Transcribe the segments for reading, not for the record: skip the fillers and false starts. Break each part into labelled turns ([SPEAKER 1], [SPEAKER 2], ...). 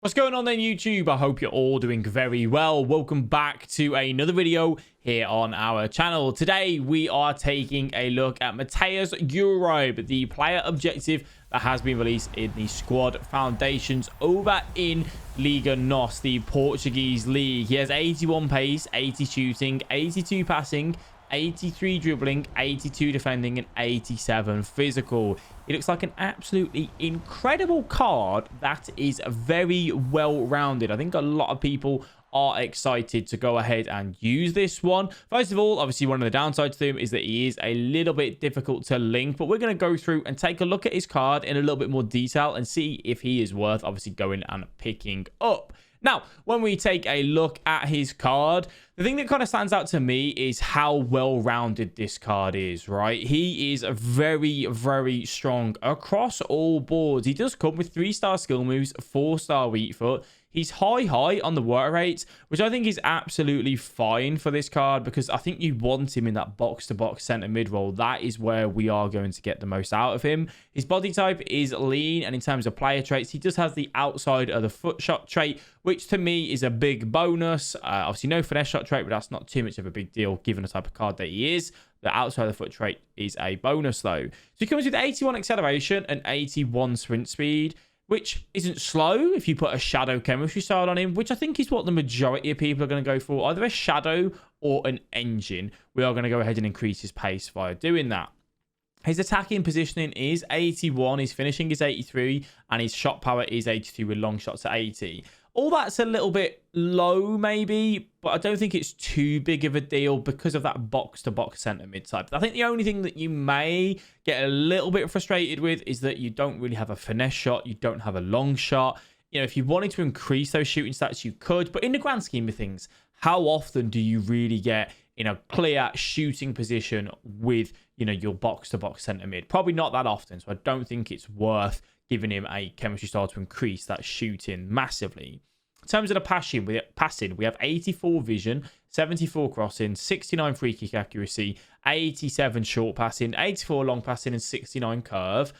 [SPEAKER 1] What's going on then, YouTube? I hope you're all doing very well. Welcome back to another video here on our channel. Today we are taking a look at Matheus Uribe, the player objective that has been released in the squad foundations over in Liga Nos, the Portuguese league. He has 81 pace, 80 shooting, 82 passing, 83 dribbling, 82 defending, and 87 physical. It looks like an absolutely incredible card that is very well rounded. I think a lot of people are excited to go ahead and use this one. First of all, obviously one of the downsides to him is that he is a little bit difficult to link, but we're going to go through and take a look at his card in a little bit more detail and see if he is worth obviously going and picking up. Now, when we take a look at his card, the thing that kind of stands out to me is how well-rounded this card is, right? He is very, very strong across all boards. He does come with 3-star skill moves, 4-star weak foot. He's high on the work rates, which I think is absolutely fine for this card because I think you want him in that box-to-box centre mid role. That is where we are going to get the most out of him. His body type is lean, and in terms of player traits, he just has the outside of the foot shot trait, which to me is a big bonus. Obviously, no finesse shot trait, but that's not too much of a big deal given the type of card that he is. The outside of the foot trait is a bonus, though. So he comes with 81 acceleration and 81 sprint speed, which isn't slow if you put a shadow chemistry style on him, which I think is what the majority of people are going to go for. Either a shadow or an engine. We are going to go ahead and increase his pace via doing that. His attacking positioning is 81, his finishing is 83, and his shot power is 82 with long shots at 80. All that's a little bit low maybe, but I don't think it's too big of a deal because of that box-to-box centre mid type. I think the only thing that you may get a little bit frustrated with is that you don't really have a finesse shot, you don't have a long shot. You know, if you wanted to increase those shooting stats, you could, but in the grand scheme of things, how often do you really get in a clear shooting position with, you know, your box-to-box centre mid? Probably not that often, so I don't think it's worth giving him a chemistry style to increase that shooting massively. In terms of the passing, we have 84 vision, 74 crossing, 69 free kick accuracy, 87 short passing, 84 long passing, and 69 curve.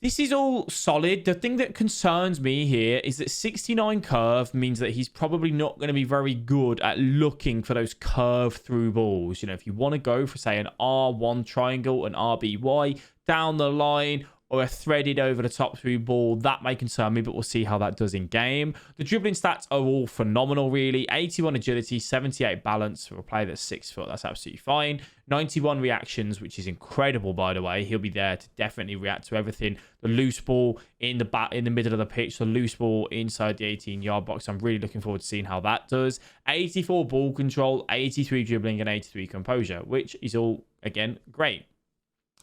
[SPEAKER 1] This is all solid. The thing that concerns me here is that 69 curve means that he's probably not going to be very good at looking for those curve through balls. You know, if you want to go for, say, an R1 triangle, an RBY down the line, or a threaded over the top through ball, that may concern me, but we'll see how that does in game. The dribbling stats are all phenomenal, really. 81 agility, 78 balance for a player that's 6 foot. That's absolutely fine. 91 reactions, which is incredible, by the way. He'll be there to definitely react to everything. The loose ball in the middle of the pitch, the loose ball inside the 18-yard box. I'm really looking forward to seeing how that does. 84 ball control, 83 dribbling, and 83 composure, which is all, again, great.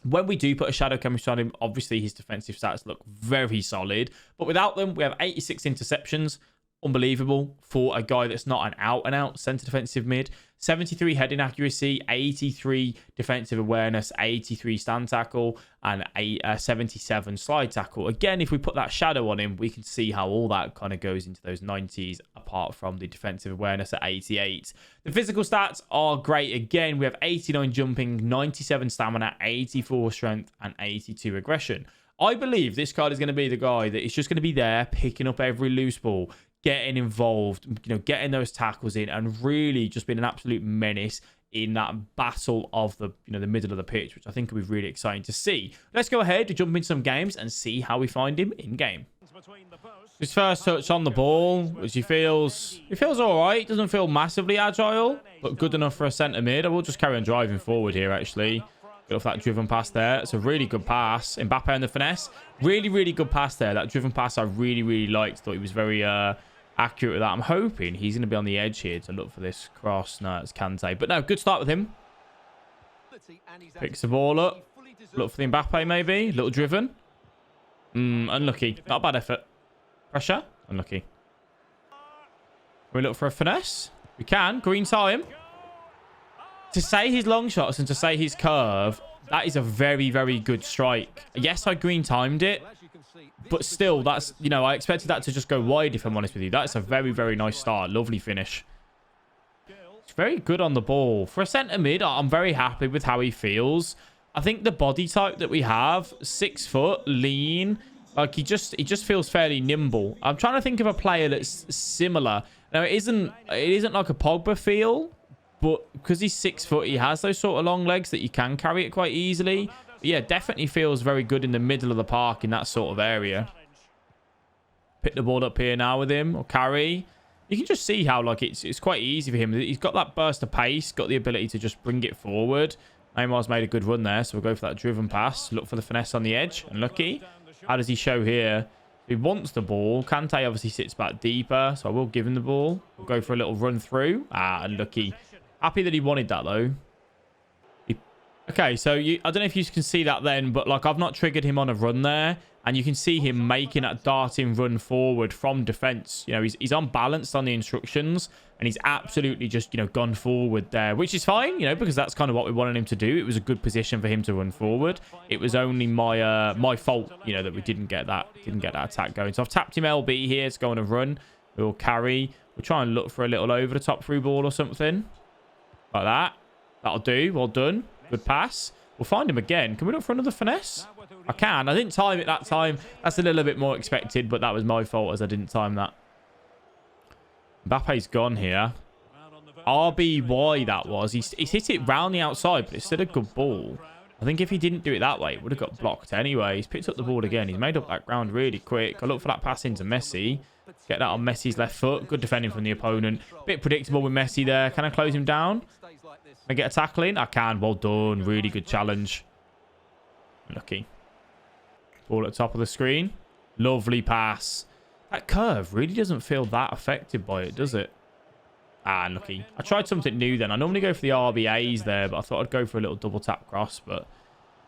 [SPEAKER 1] When we do put a shadow chemistry on him, obviously his defensive stats look very solid. But without them, we have 86 interceptions. Unbelievable for a guy that's not an out-and-out centre defensive mid. 73 heading accuracy, 83 defensive awareness, 83 stand tackle, and 77 slide tackle. Again, if we put that shadow on him, we can see how all that kind of goes into those 90s, apart from the defensive awareness at 88. The physical stats are great. Again, we have 89 jumping, 97 stamina, 84 strength, and 82 aggression. I believe this card is going to be the guy that is just going to be there, picking up every loose ball, getting involved, you know, getting those tackles in, and really just being an absolute menace in that battle of the, you know, the middle of the pitch, which I think will be really exciting to see. Let's go ahead to jump in some games and see how we find him in game. His first touch on the ball, which he feels all right. Doesn't feel massively agile, but good enough for a centre mid. I will just carry on driving forward here, actually. Get off that driven pass there. It's a really good pass. Mbappe and the finesse. Really, really good pass there. That driven pass I really, really liked. Thought he was very accurate with that. I'm hoping he's going to be on the edge here to look for this cross. No, it's Kante. But no, good start with him. Picks the ball up. Look for the Mbappe maybe. Little driven. Unlucky. Not a bad effort. Pressure. Unlucky. Can we look for a finesse? We can. Green time. To say his long shots and to say his curve, that is a very, very good strike. Yes, I green timed it, but still, that's, you know, I expected that to just go wide, if I'm honest with you. That's a very, very nice start. Lovely finish. It's very good on the ball. For a centre mid, I'm very happy with how he feels. I think the body type that we have, 6 foot, lean, Like, he just feels fairly nimble. I'm trying to think of a player that's similar. Now, it isn't like a Pogba feel, but because he's 6 foot, he has those sort of long legs that you can carry it quite easily. But yeah, definitely feels very good in the middle of the park in that sort of area. Pick the ball up here now with him, or carry. You can just see how, like, it's quite easy for him. He's got that burst of pace, got the ability to just bring it forward. Neymar's made a good run there, so we'll go for that driven pass. Look for the finesse on the edge. Unlucky. How does he show here? He wants the ball. Kante obviously sits back deeper, so I will give him the ball. We'll go for a little run through. Unlucky. Happy that he wanted that, though. Okay, so I don't know if you can see that then, but, like, I've not triggered him on a run there. And you can see him making that darting run forward from defense. You know, he's unbalanced on the instructions. And he's absolutely just, you know, gone forward there. Which is fine, you know, because that's kind of what we wanted him to do. It was a good position for him to run forward. It was only my fault, you know, that we didn't get that attack going. So I've tapped him LB here to go on a run. We'll carry. We'll try and look for a little over the top through ball or something. Like that. That'll do. Well done. Good pass. We'll find him again. Can we look for another finesse? I can. I didn't time it that time. That's a little bit more expected, but that was my fault as I didn't time that. Mbappe's gone here. RBY that was. He's hit it round the outside, but it's still a good ball. I think if he didn't do it that way, it would have got blocked anyway. He's picked up the ball again. He's made up that ground really quick. I look for that pass into Messi. Get that on Messi's left foot. Good defending from the opponent. Bit predictable with Messi there. Can I close him down? Can I get a tackle in? I can. Well done. Really good challenge. Lucky. Ball at the top of the screen. Lovely pass. That curve really doesn't feel that affected by it, does it? Unlucky. I tried something new then. I normally go for the RBAs there, but I thought I'd go for a little double tap cross, but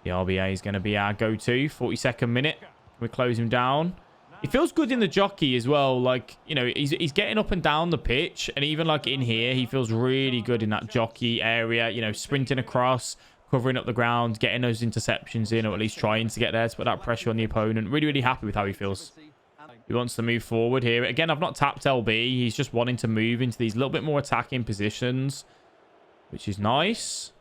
[SPEAKER 1] the RBA is going to be our go-to. 42nd minute. We close him down. He feels good in the jockey as well. Like, you know, he's getting up and down the pitch, and even like in here, he feels really good in that jockey area, you know, sprinting across, covering up the ground, getting those interceptions in, or at least trying to get there to put that pressure on the opponent. Really, really happy with how he feels. He wants to move forward here. Again, I've not tapped LB. He's just wanting to move into these little bit more attacking positions, which is nice.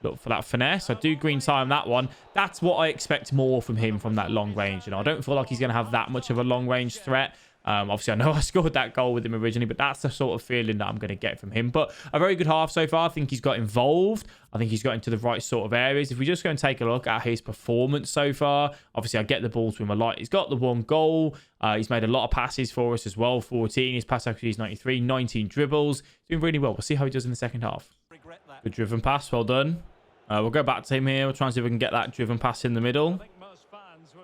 [SPEAKER 1] Look for that finesse. I do green time that one. That's what I expect more from him from that long range. You know, I don't feel like he's going to have that much of a long range threat. Obviously, I know I scored that goal with him originally, but that's the sort of feeling that I'm going to get from him. But a very good half so far. I think he's got involved. I think he's got into the right sort of areas. If we just go and take a look at his performance so far, obviously, I get the ball to him a lot. He's got the 1 goal. He's made a lot of passes for us as well. 14. His pass accuracy is 93. 19 dribbles. Doing really well. We'll see how he does in the second half. Good driven pass. Well done. We'll go back to him here. We'll try and see if we can get that driven pass in the middle.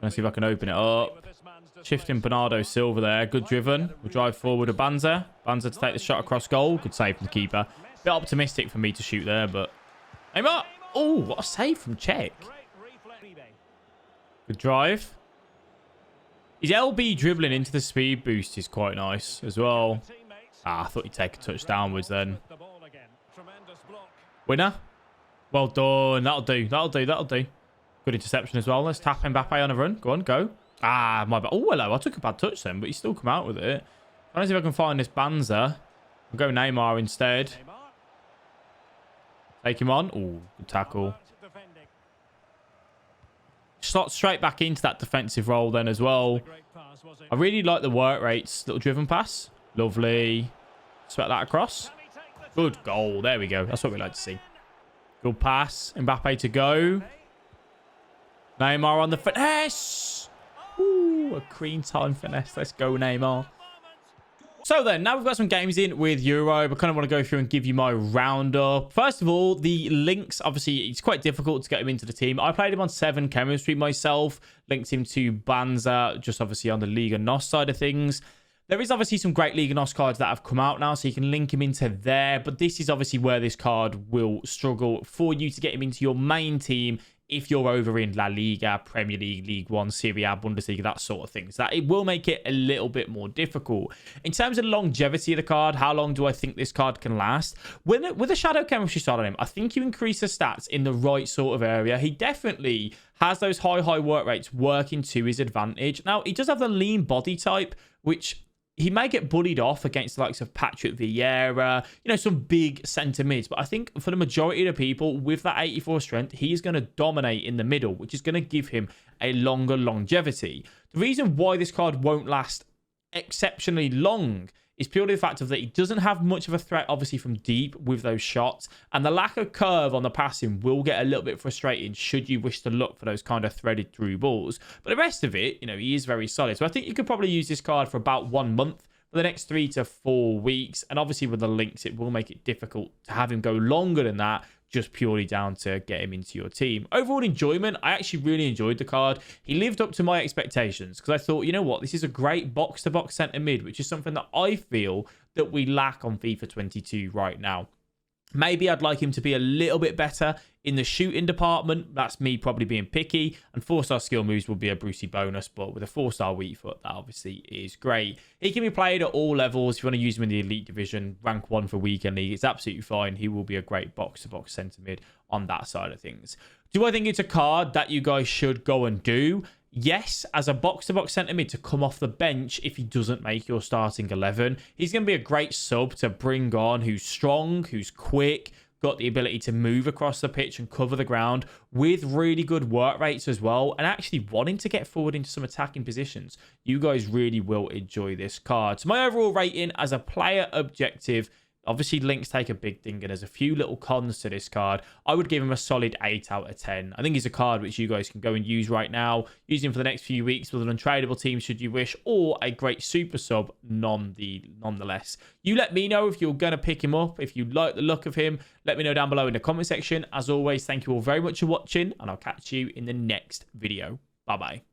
[SPEAKER 1] Let's see if I can open it up. Shifting Bernardo Silva there. Good driven. We'll drive forward to Banza. Banza to take the shot across goal. Good save from the keeper. Bit optimistic for me to shoot there, but... Neymar! Oh, what a save from Czech. Good drive. His LB dribbling into the speed boost is quite nice as well. I thought he'd take a touch downwards then. Winner. Well done. That'll do. That'll do. That'll do. Good interception as well. Let's tap Mbappe on a run. Go on, go. My bad. Oh, hello. I took a bad touch then, but he's still come out with it. I don't see if I can find this Banza. I'll go Neymar instead. Take him on. Oh, good tackle. Slot straight back into that defensive role then as well. I really like the work rates. Little driven pass. Lovely. Sweat that across. Good goal. There we go. That's what we like to see. Good pass. Mbappe to go. Neymar on the finesse. Ooh, a cream time finesse. Let's go, Neymar. So then, now we've got some games in with Euro. But kind of want to go through and give you my roundup. First of all, the links. Obviously, it's quite difficult to get him into the team. I played him on 7 chemistry myself. Linked him to Banza, just obviously on the Liga Nos side of things. There is obviously some great Liga Nos cards that have come out now, so you can link him into there. But this is obviously where this card will struggle for you to get him into your main team if you're over in La Liga, Premier League, League One, Serie A, Bundesliga, that sort of thing. So that it will make it a little bit more difficult. In terms of longevity of the card, how long do I think this card can last? With a Shadow Chemistry style on him, I think you increase the stats in the right sort of area. He definitely has those high work rates working to his advantage. Now, he does have the lean body type, which... he may get bullied off against the likes of Patrick Vieira, you know, some big centre mids. But I think for the majority of the people with that 84 strength, he's going to dominate in the middle, which is going to give him a longer longevity. The reason why this card won't last exceptionally long is purely the fact of that he doesn't have much of a threat, obviously, from deep with those shots. And the lack of curve on the passing will get a little bit frustrating should you wish to look for those kind of threaded through balls. But the rest of it, you know, he is very solid. So I think you could probably use this card for about 1 month, for the next 3 to 4 weeks. And obviously with the links, it will make it difficult to have him go longer than that, just purely down to get him into your team. Overall enjoyment, I actually really enjoyed the card. He lived up to my expectations because I thought, you know what, this is a great box-to-box centre mid, which is something that I feel that we lack on FIFA 22 right now. Maybe I'd like him to be a little bit better in the shooting department. That's me probably being picky. And 4-star skill moves will be a Brucey bonus. But with a 4-star weak foot, that obviously is great. He can be played at all levels. If you want to use him in the elite division, rank 1 for weekend league, it's absolutely fine. He will be a great box-to-box centre mid on that side of things. Do I think it's a card that you guys should go and do? Yes, as a box-to-box centre mid to come off the bench if he doesn't make your starting 11. He's going to be a great sub to bring on, who's strong, who's quick, got the ability to move across the pitch and cover the ground with really good work rates as well, and actually wanting to get forward into some attacking positions. You guys really will enjoy this card. So my overall rating as a player objective, obviously, links take a big thing, and there's a few little cons to this card. I would give him a solid 8 out of 10. I think he's a card which you guys can go and use right now, use him for the next few weeks with an untradeable team should you wish, or a great super sub nonetheless. You let me know if you're going to pick him up, if you like the look of him. Let me know down below in the comment section. As always, thank you all very much for watching, and I'll catch you in the next video. Bye-bye.